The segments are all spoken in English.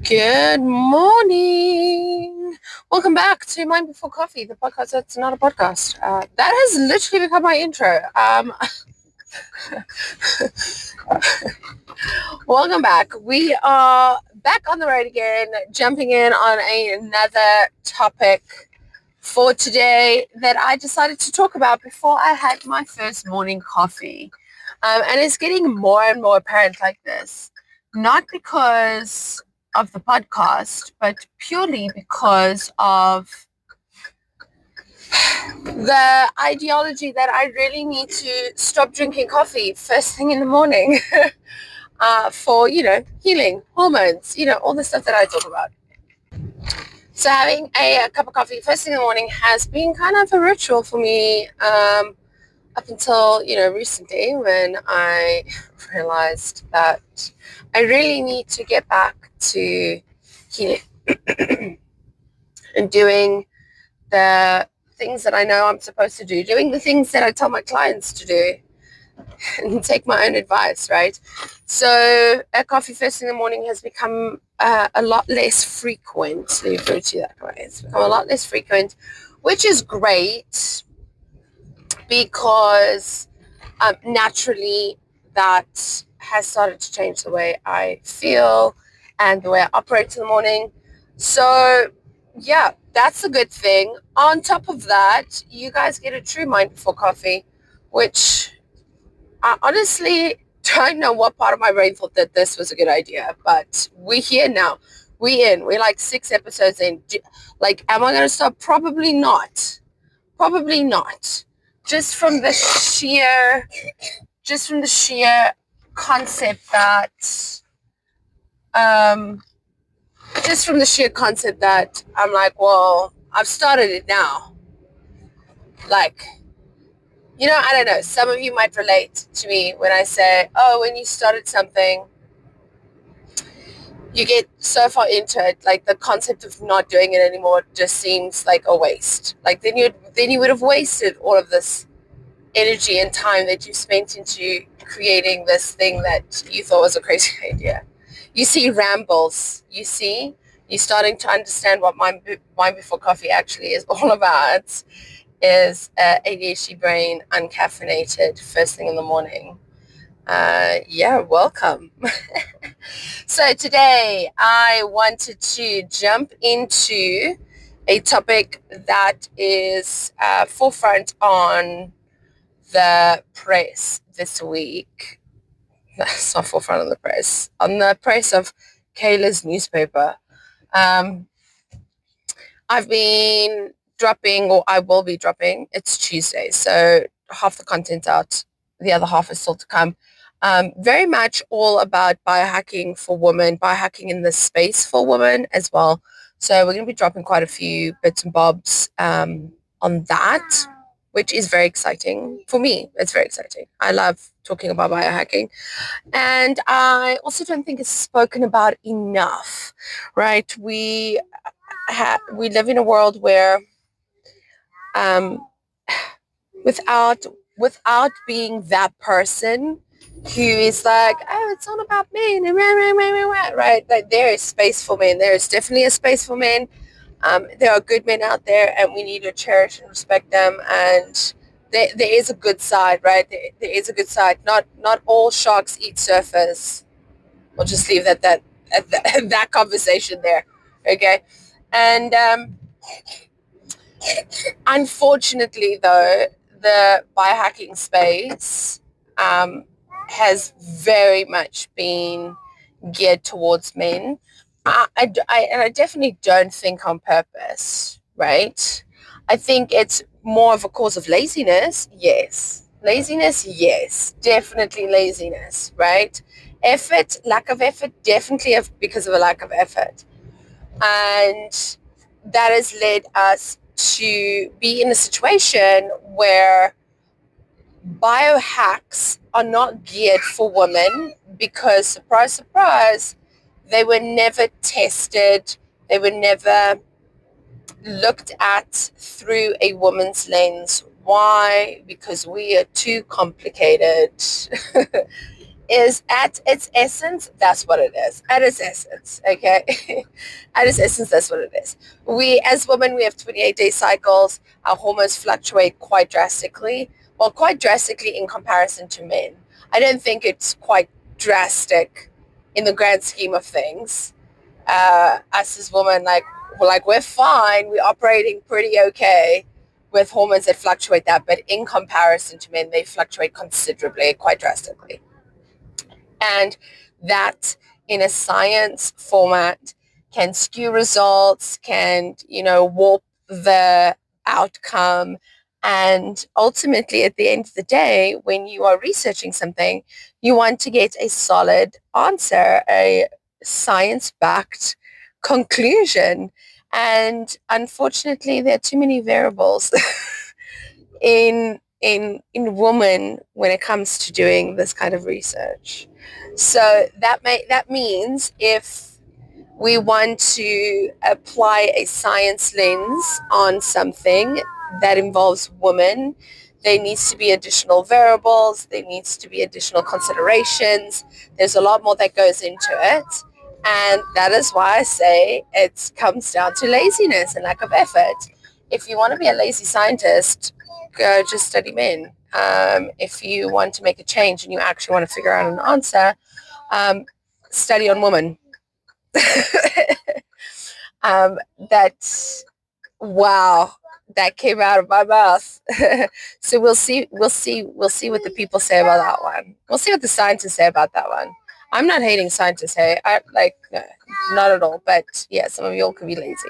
Good morning. Welcome back to Mind Before Coffee, the podcast that's not a podcast. That has literally become my intro. Welcome back. We are back on the road again, jumping in on another topic for today that I decided to talk about before I had my first morning coffee. And it's getting more and more apparent like this, not because of the podcast, but purely because of the ideology that I really need to stop drinking coffee first thing in the morning for, healing, hormones, all the stuff that I talk about. So having a cup of coffee first thing in the morning has been kind of a ritual for me up until, recently when I realized that I really need to get back to healing and doing the things that I know I'm supposed to do, doing the things that I tell my clients to do and take my own advice, right? So a coffee first in the morning has become a lot less frequent. Let me put it to you that way. It's become a lot less frequent, which is great because naturally that has started to change the way I feel and the way I operate in the morning. So yeah, that's a good thing. On top of that, you guys get a true Mind Before Coffee, which I honestly don't know what part of my brain thought that this was a good idea, but we're here now. We're like 6 episodes in. Like, am I going to stop? Probably not. Probably not. Just from the sheer concept that I'm like, well, I've started it now. Like, I don't know. Some of you might relate to me when I say, oh, when you started something, you get so far into it, like the concept of not doing it anymore just seems like a waste. Like then you would have wasted all of this energy and time that you spent into creating this thing that you thought was a crazy idea. You see rambles, you're starting to understand what Mind Before Coffee actually is all about, is ADHD brain, uncaffeinated, first thing in the morning. Welcome. So today I wanted to jump into a topic that is forefront on the press this week. That's not forefront on the press. On the press of Kayla's newspaper. I've been dropping, or I will be dropping. It's Tuesday, so half the content's out. The other half is still to come. Very much all about biohacking for women, biohacking in the space for women as well. So we're going to be dropping quite a few bits and bobs on that, which is very exciting. For me, it's very exciting. I love talking about biohacking. And I also don't think it's spoken about enough, right? We live in a world where without being that person who is like, oh, it's all about men, right? Like there is space for men. There is definitely a space for men. There are good men out there, and we need to cherish and respect them. And there is a good side, right? There is a good side. Not all sharks eat surfers. We'll just leave that conversation there, okay? And unfortunately, though, the biohacking space has very much been geared towards men. And I definitely don't think on purpose, right? I think it's more of a cause of laziness, yes. Laziness, yes. Definitely laziness, right? Effort, lack of effort, definitely because of a lack of effort. And that has led us to be in a situation where biohacks are not geared for women because, surprise, surprise, they were never tested. They were never looked at through a woman's lens. Why? Because we are too complicated is at its essence, that's what it is. At its essence, okay? At its essence, that's what it is. We, as women, we have 28-day cycles. Our hormones fluctuate quite drastically. Well, quite drastically in comparison to men. I don't think it's quite drastic in the grand scheme of things. Us as women, like we're fine. We're operating pretty okay with hormones that fluctuate that, but in comparison to men, they fluctuate considerably, quite drastically. And that in a science format can skew results, can, warp the outcome. And ultimately, at the end of the day, when you are researching something, you want to get a solid answer, a science-backed conclusion. And unfortunately, there are too many variables in women when it comes to doing this kind of research. So that means if we want to apply a science lens on something that involves women, there needs to be additional variables, there needs to be additional considerations. There's a lot more that goes into it. And that is why I say it comes down to laziness and lack of effort. If you want to be a lazy scientist, go just study men. If you want to make a change and you actually want to figure out an answer, study on women. That's wow, that came out of my mouth. So we'll see what the people say about that one. We'll see what the scientists say about that one. I'm not hating scientists, hey. No, not at all. But yeah, some of you all could be lazy.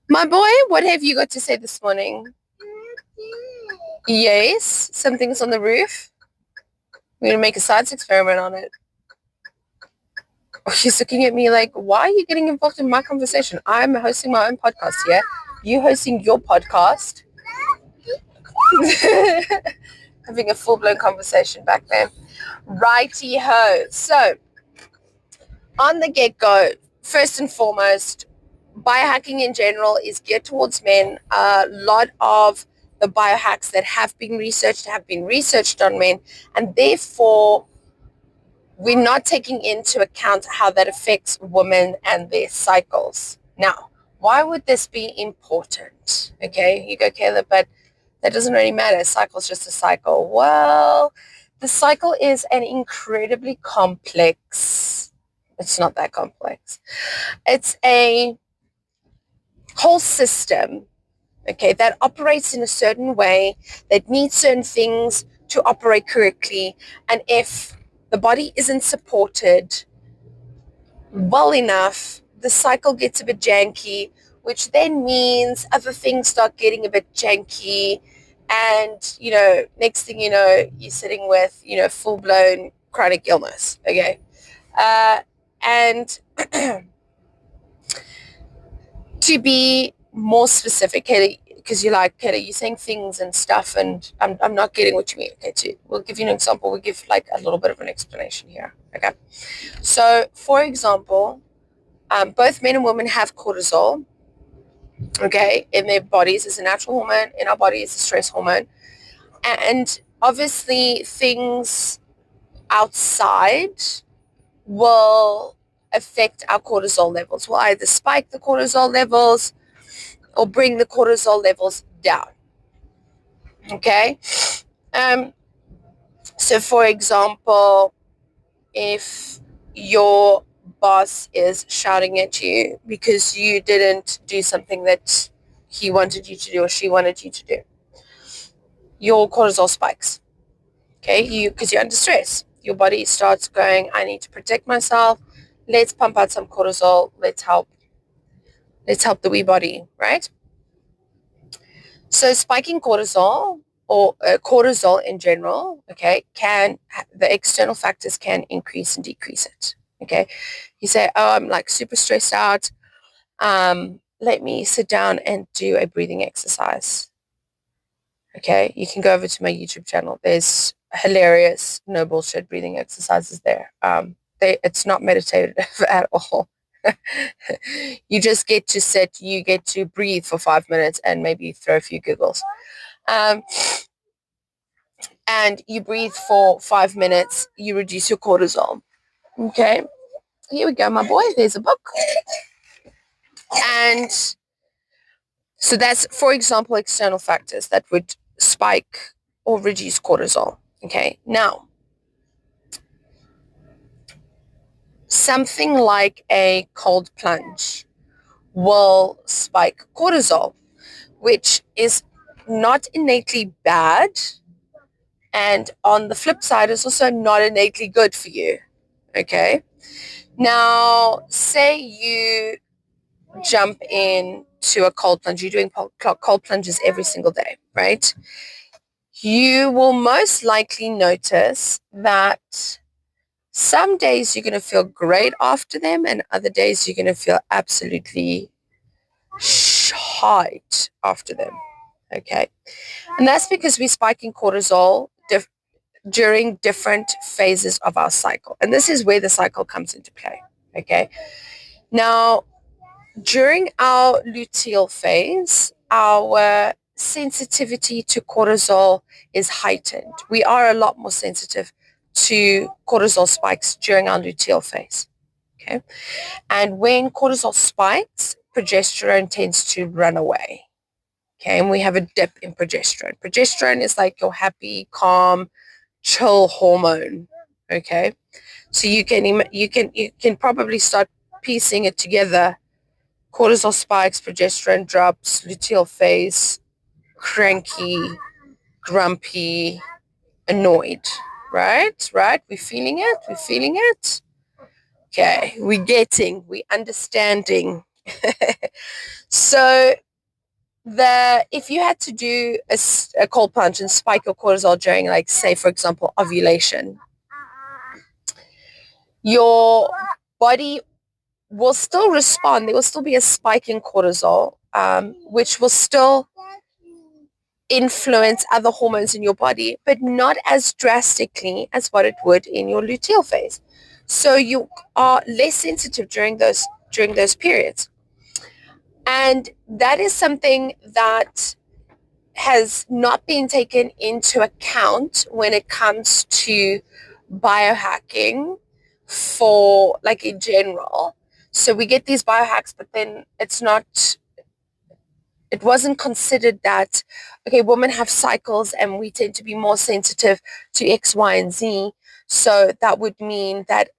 My boy, what have you got to say this morning? Yes, something's on the roof. We're gonna make a science experiment on it. She's looking at me like, why are you getting involved in my conversation? I'm hosting my own podcast here. You hosting your podcast. Having a full-blown conversation back there. Righty-ho. So, on the get-go, first and foremost, biohacking in general is geared towards men. A lot of the biohacks that have been researched on men, and therefore we're not taking into account how that affects women and their cycles. Now, why would this be important? Okay, you go, Caleb, but that doesn't really matter. A cycle is just a cycle. Well, the cycle is an incredibly complex, it's not that complex. It's a whole system, okay, that operates in a certain way, that needs certain things to operate correctly. And if the body isn't supported well enough, the cycle gets a bit janky, which then means other things start getting a bit janky. And, next thing you know, you're sitting with, full-blown chronic illness, okay? And to be more specific, Kelly, because you're like, Kelly, you're saying things and stuff, and I'm not getting what you mean. Okay, we'll give you an example. We'll give like a little bit of an explanation here. Okay, so for example, both men and women have cortisol, okay, in their bodies. It's a natural hormone. In our body, it's a stress hormone. And obviously things outside will affect our cortisol levels. Will either spike the cortisol levels or bring the cortisol levels down. Okay? So for example, if your boss is shouting at you because you didn't do something that he wanted you to do or she wanted you to do, your cortisol spikes. Okay, because you're under stress. Your body starts going, I need to protect myself. Let's pump out some cortisol. Let's help the wee body, right? So spiking cortisol or cortisol in general, okay, the external factors can increase and decrease it. Okay, you say, oh, I'm like super stressed out. Let me sit down and do a breathing exercise. Okay, you can go over to my YouTube channel. There's hilarious, no bullshit breathing exercises there. It's not meditative at all. You just get to sit, you get to breathe for 5 minutes and maybe throw a few giggles. and you breathe for 5 minutes, you reduce your cortisol. Okay, here we go, my boy. There's a book. And so that's, for example, external factors that would spike or reduce cortisol. Okay, now something like a cold plunge will spike cortisol, which is not innately bad. And on the flip side, it's also not innately good for you. Okay. Now, say you jump into a cold plunge. You're doing cold plunges every single day, right? You will most likely notice that some days you're going to feel great after them, and other days you're going to feel absolutely shite after them. Okay. And that's because we're spiking cortisol during different phases of our cycle. And this is where the cycle comes into play. Okay. Now, during our luteal phase, our sensitivity to cortisol is heightened. We are a lot more sensitive to cortisol spikes during our luteal phase. Okay. And when cortisol spikes, progesterone tends to run away. Okay. And we have a dip in progesterone. Progesterone is like your happy, calm, chill hormone. Okay. So you can probably start piecing it together. Cortisol spikes, progesterone drops, luteal phase, cranky, grumpy, annoyed. Right? We're feeling it. Okay, we're understanding. So if you had to do a cold plunge and spike your cortisol during, like, say, for example, ovulation, your body will still respond. There will still be a spike in cortisol, which will still influence other hormones in your body, but not as drastically as what it would in your luteal phase. So you are less sensitive during those periods. And that is something that has not been taken into account when it comes to biohacking for, like, in general. So we get these biohacks, but then it wasn't considered that, okay, women have cycles and we tend to be more sensitive to X, Y, and Z. So that would mean that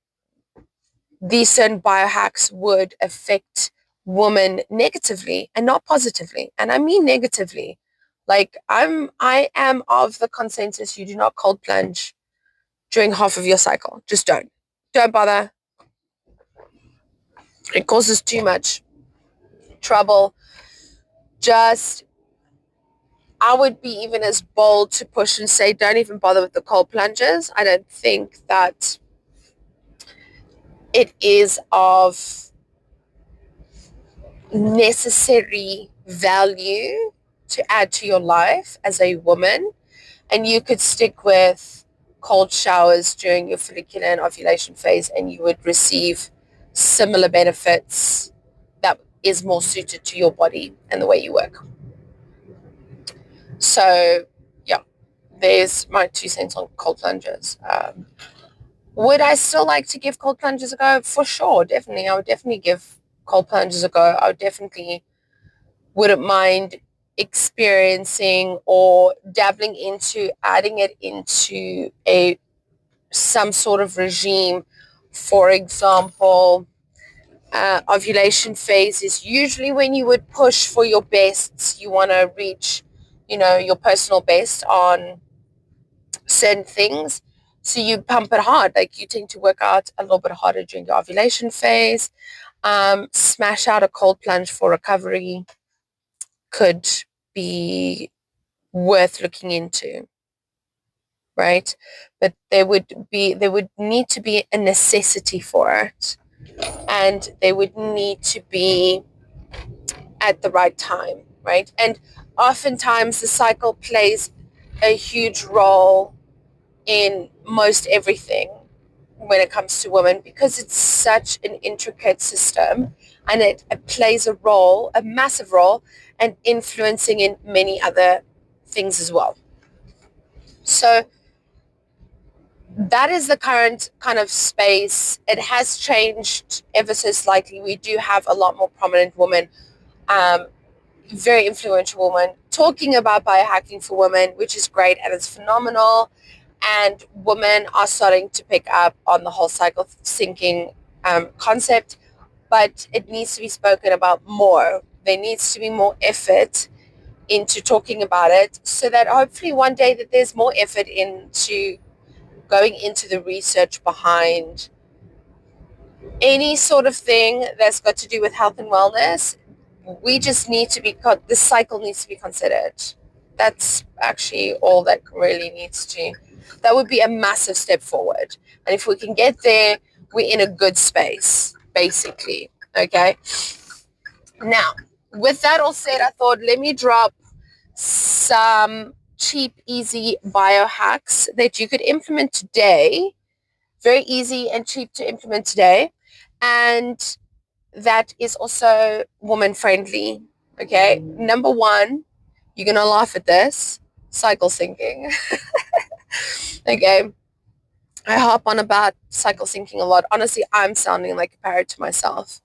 these certain biohacks would affect women negatively and not positively. And I mean negatively. Like, I am of the consensus, you do not cold plunge during half of your cycle. Just don't. Don't bother. It causes too much trouble. I would be even as bold to push and say, don't even bother with the cold plunges. I don't think that it is of necessary value to add to your life as a woman. And you could stick with cold showers during your follicular and ovulation phase, and you would receive similar benefits that is more suited to your body and the way you work. So, yeah, there's my 2 cents on cold plunges. Would I still like to give cold plunges a go? For sure, definitely. I would definitely give cold plunges a go. I would definitely wouldn't mind experiencing or dabbling into adding it into some sort of regime. For example, ovulation phase is usually when you would push for your bests. You want to reach, your personal best on certain things. So you pump it hard. Like, you tend to work out a little bit harder during the ovulation phase. Smash out a cold plunge for recovery could be worth looking into, right? But there would need to be a necessity for it, and they would need to be at the right time, right? And oftentimes the cycle plays a huge role in most everything when it comes to women, because it's such an intricate system, and it plays a massive role, and influencing in many other things as well. So that is the current kind of space. It has changed ever so slightly. We do have a lot more prominent women, very influential women, talking about biohacking for women, which is great and it's phenomenal. And women are starting to pick up on the whole cycle syncing concept, but it needs to be spoken about more. There needs to be more effort into talking about it, so that hopefully one day that there's more effort into going into the research behind any sort of thing that's got to do with health and wellness. We just need to be, the cycle needs to be considered. That's actually all that really needs to, that would be a massive step forward. And if we can get there, we're in a good space, basically. Okay. Now, with that all said, I thought, let me drop some cheap, easy biohacks that you could implement today. Very easy and cheap to implement today. And that is also woman friendly. Okay. Number one, you're going to laugh at this, cycle syncing. Okay. I harp on about cycle syncing a lot. Honestly, I'm sounding like a parrot to myself.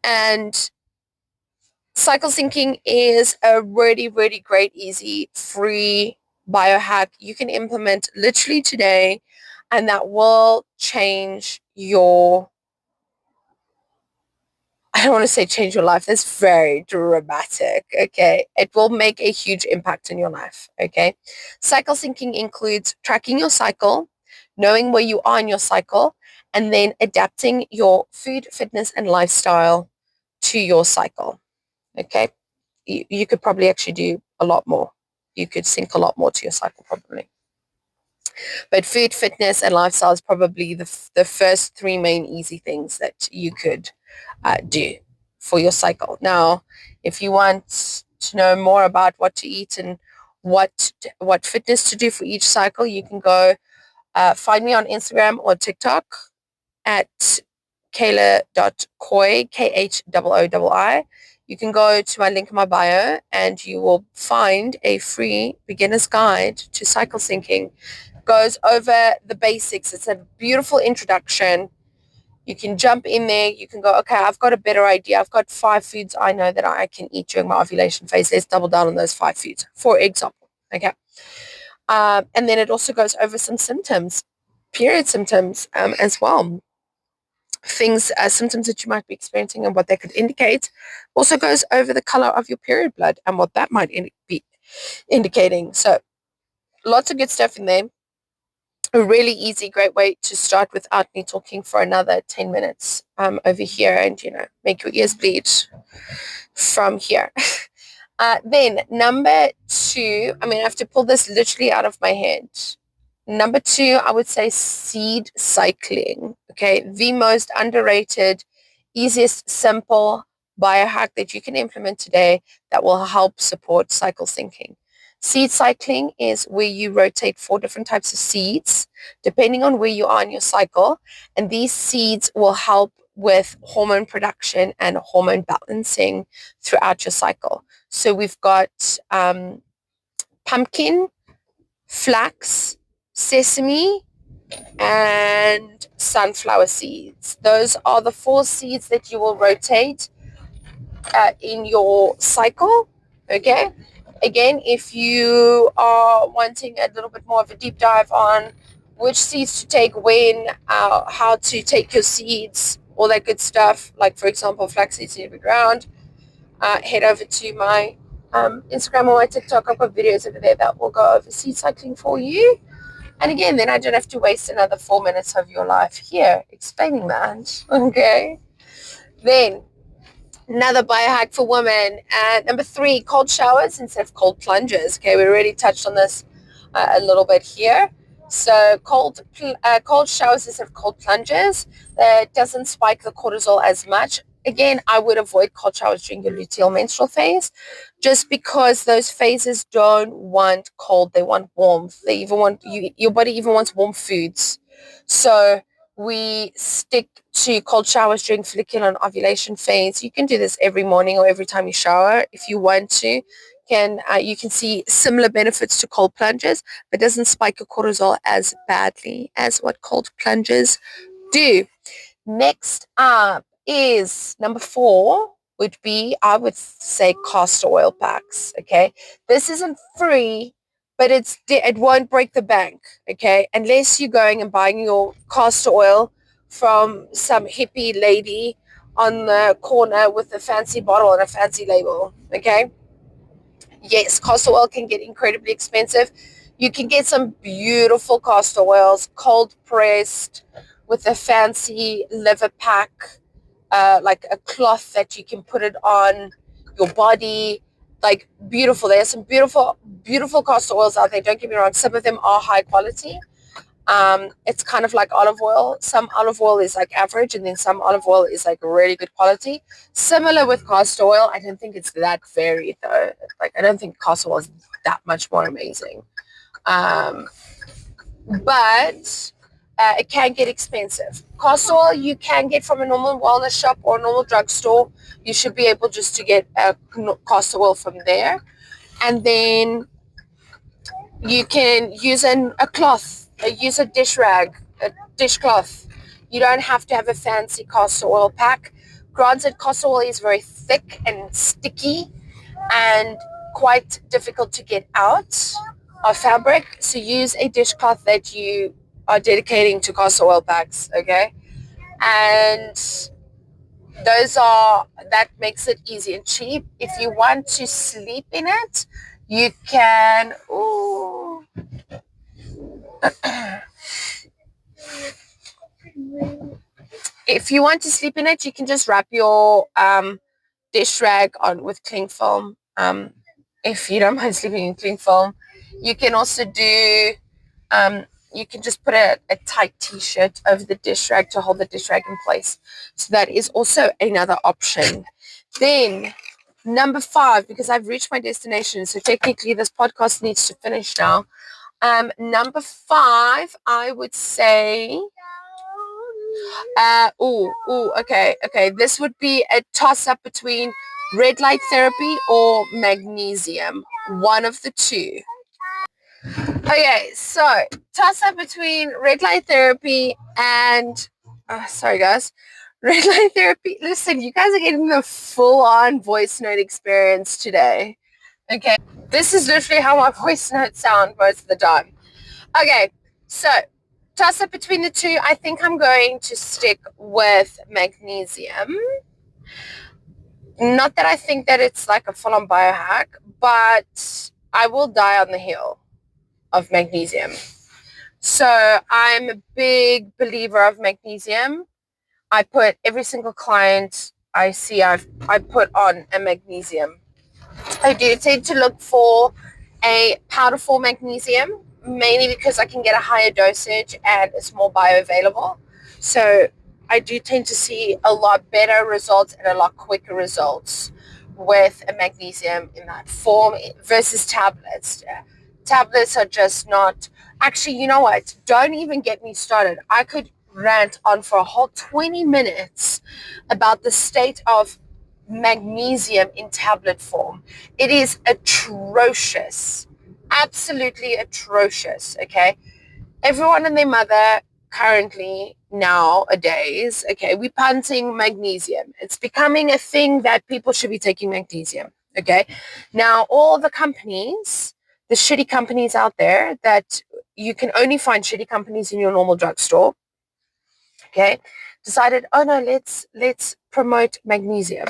And cycle syncing is a really, really great, easy, free biohack you can implement literally today, and that will change your, I don't want to say change your life. That's very dramatic. Okay. It will make a huge impact in your life. Okay. Cycle syncing includes tracking your cycle, knowing where you are in your cycle, and then adapting your food, fitness, and lifestyle to your cycle. Okay. You could probably actually do a lot more. You could sync a lot more to your cycle probably. But food, fitness, and lifestyle is probably the first three main easy things that you could do for your cycle. Now, if you want to know more about what to eat and what fitness to do for each cycle, you can go find me on Instagram or TikTok at kayla.koi, KHOOI. You can go to my link in my bio and you will find a free beginner's guide to cycle syncing. Goes over the basics. It's a beautiful introduction. You can jump in there. You can go, okay, I've got a better idea. I've got 5 foods I know that I can eat during my ovulation phase. Let's double down on those 5 foods, for example. Okay. And then it also goes over some symptoms, period symptoms as well. Things, symptoms that you might be experiencing and what they could indicate. Also goes over the color of your period blood and what that might be indicating. So lots of good stuff in there. A really easy, great way to start without me talking for another 10 minutes over here and, make your ears bleed from here. Then number 2, I have to pull this literally out of my head. Number 2, I would say seed cycling. Okay. The most underrated, easiest, simple biohack that you can implement today that will help support cycle syncing. Seed cycling is where you rotate 4 different types of seeds depending on where you are in your cycle. And these seeds will help with hormone production and hormone balancing throughout your cycle. So we've got pumpkin, flax, sesame, and sunflower seeds. Those are the 4 seeds that you will rotate in your cycle. Okay. Again, if you are wanting a little bit more of a deep dive on which seeds to take when, how to take your seeds, all that good stuff, like for example, flax seeds in the ground, head over to my Instagram or my TikTok. I've got videos over there that will go over seed cycling for you. And again, then I don't have to waste another 4 minutes of your life here explaining that. Okay. Then another biohack for women. Number 3, cold showers instead of cold plunges. Okay, we already touched on this a little bit here. So cold showers instead of cold plunges. That doesn't spike the cortisol as much. Again, I would avoid cold showers during your luteal menstrual phase, just because those phases don't want cold. They want warmth. They even want your body even wants warm foods. So we stick to cold showers during follicular and ovulation phase. You can do this every morning or every time you shower if you want to. you can see similar benefits to cold plunges, but doesn't spike your cortisol as badly as what cold plunges do. Next up is number 4 would be, I would say, castor oil packs. Okay, this isn't free, but it won't break the bank. Okay, unless you're going and buying your castor oil from some hippie lady on the corner with a fancy bottle and a fancy label. Okay, yes, castor oil can get incredibly expensive. You can get some beautiful castor oils, cold pressed, with a fancy liver pack, like a cloth that you can put it on your body. Like beautiful. There's some beautiful, beautiful castor oils out there. Don't get me wrong. Some of them are high quality. It's kind of like olive oil. Some olive oil is like average, and then some olive oil is like really good quality. Similar with castor oil. I don't think it's that varied though. Like I don't think castor oil is that much more amazing. Um, but it can get expensive. Castor oil you can get from a normal wellness shop or a normal drugstore. You should be able just to get a castor oil from there. And then you can use a cloth, use a dish rag, a dishcloth. You don't have to have a fancy castor oil pack. Granted, castor oil is very thick and sticky and quite difficult to get out of fabric. So use a dishcloth that you are dedicating to castor oil packs, okay? And that makes it easy and cheap. If you want to sleep in it, you can, if you want to sleep in it, you can just wrap your dish rag on with cling film. If you don't mind sleeping in cling film, you can also do, you can just put a tight t-shirt over the dish rag to hold the dish rag in place. So that is also another option. Then number 5, because I've reached my destination, so technically this podcast needs to finish now. Number 5, I would say, okay. This would be a toss-up between red light therapy or magnesium. One of the two. Okay, so toss-up between red light therapy and... sorry, guys. Red light therapy. Listen, you guys are getting the full-on voice note experience today. Okay, this is literally how my voice notes sound most of the time. Okay, so toss up between the two. I think I'm going to stick with magnesium. Not that I think that it's like a full-on biohack, but I will die on the hill of magnesium. So I'm a big believer of magnesium. I put every single client I see, I put on a magnesium. I do tend to look for a powder form magnesium, mainly because I can get a higher dosage and it's more bioavailable. So I do tend to see a lot better results and a lot quicker results with a magnesium in that form versus tablets. Tablets are just not... Actually, you know what? Don't even get me started. I could rant on for a whole 20 minutes about the state of magnesium in tablet form. It is atrocious. Absolutely atrocious, okay? Everyone and their mother currently nowadays, okay, we're punting magnesium. It's becoming a thing that people should be taking magnesium, okay? Now, all the companies, the shitty companies out there that you can only find shitty companies in your normal drugstore, okay, decided, oh no, let's promote magnesium.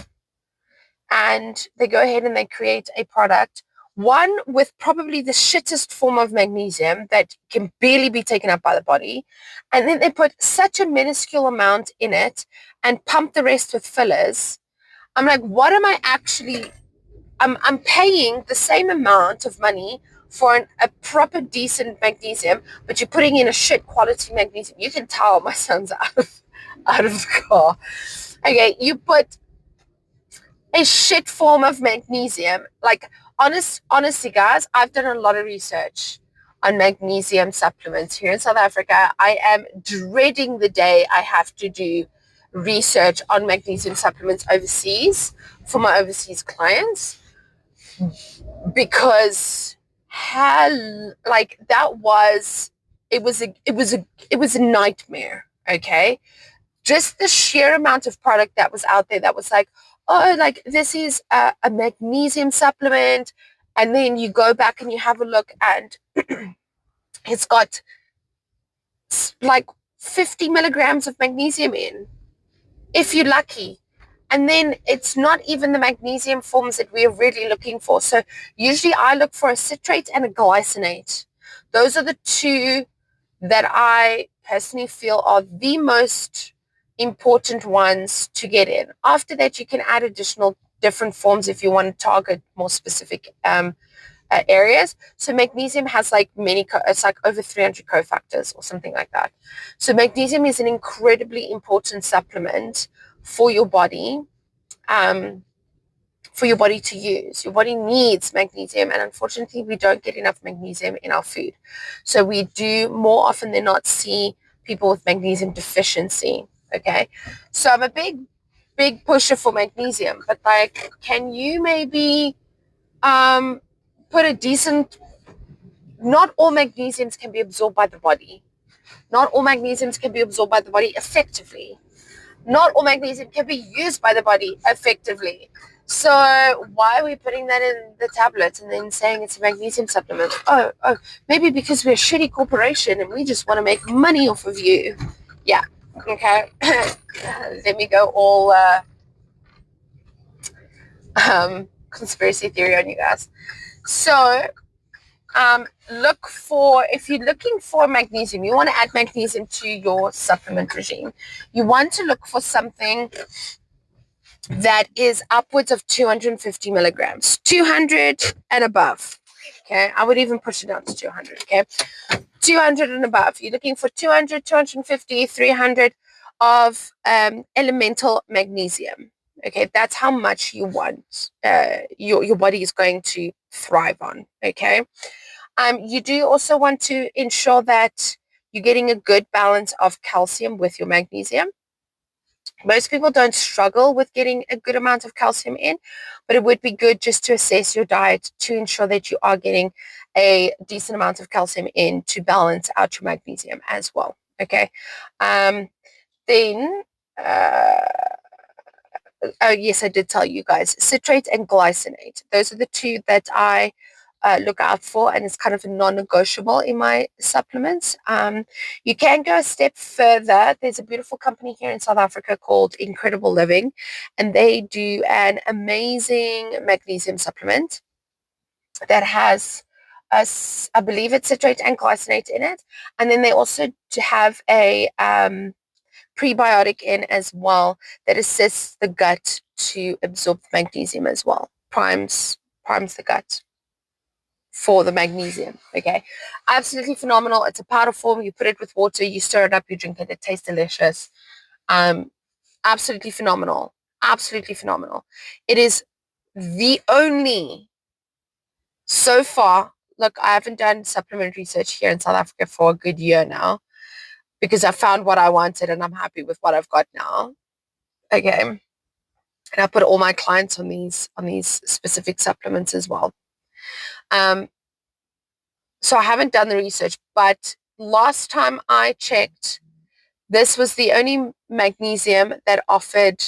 And they go ahead and they create a product, one with probably the shittest form of magnesium that can barely be taken up by the body. And then they put such a minuscule amount in it and pump the rest with fillers. I'm like, what am I actually... I'm paying the same amount of money for a proper decent magnesium, but you're putting in a shit quality magnesium. You can tell my son's out of the car. Okay, you put a shit form of magnesium. Like, honestly, guys, I've done a lot of research on magnesium supplements here in South Africa. I am dreading the day I have to do research on magnesium supplements overseas for my overseas clients. because it was a nightmare. Okay, just the sheer amount of product that was out there that was like, oh, like this is a magnesium supplement, and then you go back and you have a look, and it's got like 50 milligrams of magnesium in, if you're lucky. And then it's not even the magnesium forms that we're really looking for. So usually I look for a citrate and a glycinate. Those are the two that I personally feel are the most important ones to get in. After that, you can add additional different forms if you want to target more specific areas. So magnesium has like it's like over 300 cofactors or something like that. So magnesium is an incredibly important supplement for your body, to use. Your body needs magnesium, and unfortunately we don't get enough magnesium in our food. So we do more often than not see people with magnesium deficiency. Okay, so I'm a big pusher for magnesium, but like, can you maybe put a decent, not all magnesiums can be absorbed by the body. Not all magnesiums can be absorbed by the body effectively. Not all magnesium can be used by the body effectively. So why are we putting that in the tablets and then saying it's a magnesium supplement? Oh, maybe because we're a shitty corporation and we just want to make money off of you. Yeah, okay. Let me go all conspiracy theory on you guys. So if you're looking for magnesium, you want to add magnesium to your supplement regime. You want to look for something that is upwards of 250 milligrams, 200 and above. Okay, I would even push it down to 200. Okay, 200 and above. You're looking for 200, 250, 300 of elemental magnesium. Okay, that's how much you want. Your body is going to thrive on. Okay. You do also want to ensure that you're getting a good balance of calcium with your magnesium. Most people don't struggle with getting a good amount of calcium in, but it would be good just to assess your diet to ensure that you are getting a decent amount of calcium in to balance out your magnesium as well. Okay. Then, oh yes, I did tell you guys, citrate and glycinate. Those are the two that I look out for, and it's kind of a non-negotiable in my supplements. You can go a step further. There's a beautiful company here in South Africa called Incredible Living, and they do an amazing magnesium supplement that has I believe it's citrate and glycinate in it, and then they also have a prebiotic in as well that assists the gut to absorb magnesium as well, primes the gut for the magnesium. Okay, absolutely phenomenal. It's a powder form. You put it with water, you stir it up, you drink it. It tastes delicious. Absolutely phenomenal. Absolutely phenomenal. It is the only, so far, look, I haven't done supplement research here in South Africa for a good year now because I found what I wanted and I'm happy with what I've got now. Okay, and I put all my clients on these specific supplements as well. So I haven't done the research, but last time I checked, this was the only magnesium that offered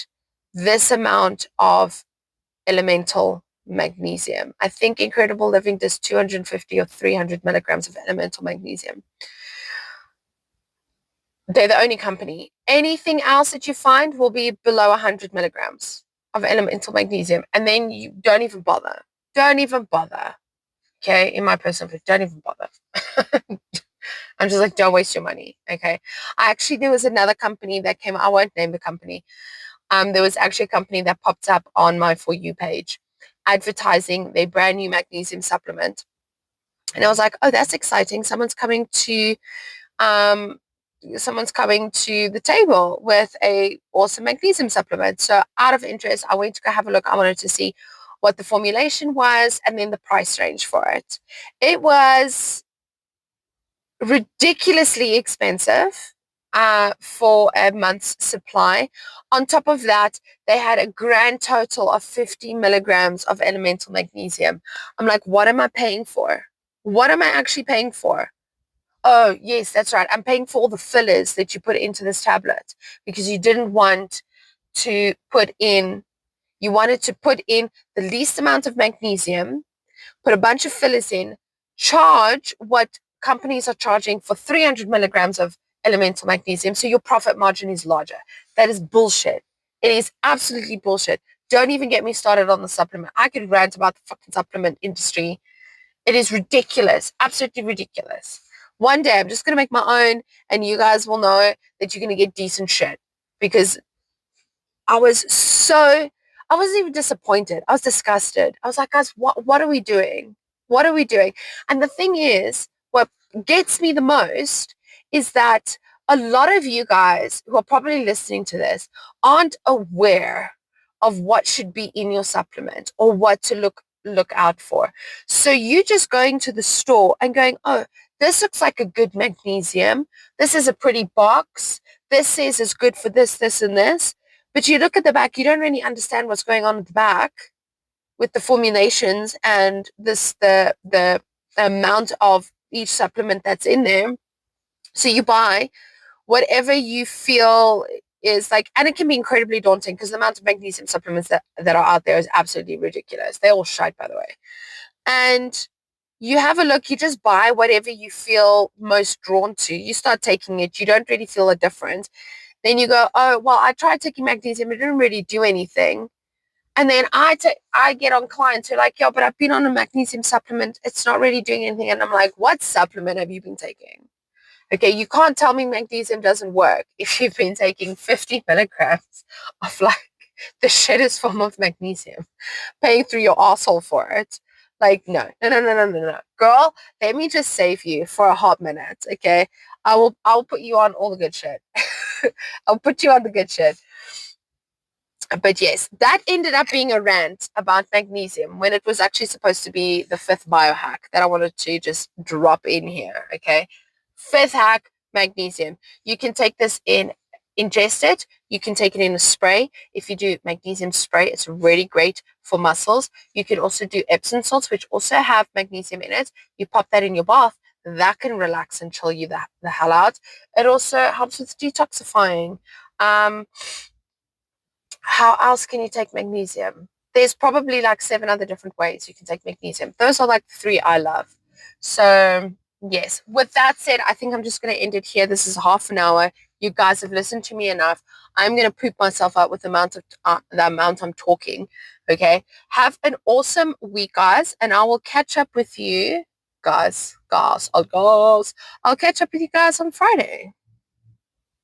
this amount of elemental magnesium. I think Incredible Living does 250 or 300 milligrams of elemental magnesium. They're the only company. Anything else that you find will be below 100 milligrams of elemental magnesium. And then you don't even bother. Don't even bother. Okay, in my personal opinion, don't even bother. I'm just like, don't waste your money. Okay. There was another company that came, I won't name the company. There was actually a company that popped up on my For You page advertising their brand new magnesium supplement. And I was like, oh, that's exciting. Someone's coming to the table with a awesome magnesium supplement. So out of interest, I went to go have a look. I wanted to see what the formulation was and then the price range for it. It was ridiculously expensive. for a month's supply. On top of that, they had a grand total of 50 milligrams of elemental magnesium. I'm like, what am I paying for? What am I actually paying for? Oh, yes, that's right. I'm paying for all the fillers that you put into this tablet because you didn't want to put in, you wanted to put in the least amount of magnesium, put a bunch of fillers in, charge what companies are charging for 300 milligrams of elemental magnesium, so your profit margin is larger. That is bullshit. It is absolutely bullshit. Don't even get me started on the supplement. I could rant about the fucking supplement industry. It is ridiculous, absolutely ridiculous. One day I'm just going to make my own and you guys will know that you're going to get decent shit because I was so, I wasn't even disappointed. I was disgusted. I was like, guys, what are we doing? What are we doing? And the thing is, what gets me the most is that a lot of you guys who are probably listening to this aren't aware of what should be in your supplement or what to look out for. So you just going to the store and going, oh, this looks like a good magnesium. This is a pretty box. This says it's good for this, this, and this. But you look at the back, you don't really understand what's going on at the back with the formulations and the amount of each supplement that's in there. So you buy whatever you feel is like, and it can be incredibly daunting because the amount of magnesium supplements that are out there is absolutely ridiculous. They're all shite, by the way. And you have a look, you just buy whatever you feel most drawn to. You start taking it, you don't really feel a difference. Then you go, oh, well, I tried taking magnesium. It didn't really do anything. And then I get on clients who are like, yeah, but I've been on a magnesium supplement. It's not really doing anything. And I'm like, what supplement have you been taking? Okay, you can't tell me magnesium doesn't work if you've been taking 50 milligrams of like the shittest form of magnesium, paying through your asshole for it. Like, no, no, no, no, no, no, no. Girl, let me just save you for a hot minute, okay? I'll put you on all the good shit. I'll put you on the good shit. But yes, that ended up being a rant about magnesium when it was actually supposed to be the fifth biohack that I wanted to just drop in here, okay? Fifth hack, magnesium. You can take this in, ingest it. You can take it in a spray. If you do magnesium spray, it's really great for muscles. You can also do Epsom salts, which also have magnesium in it. You pop that in your bath. That can relax and chill you the hell out. It also helps with detoxifying. How else can you take magnesium? There's probably like 7 other different ways you can take magnesium. Those are like the 3 I love. So yes, with that said, I think I'm just going to end it here. This is half an hour. You guys have listened to me enough. I'm going to poop myself out with the amount I'm talking. Okay. Have an awesome week, guys. And I will catch up with you guys. I'll catch up with you guys on Friday.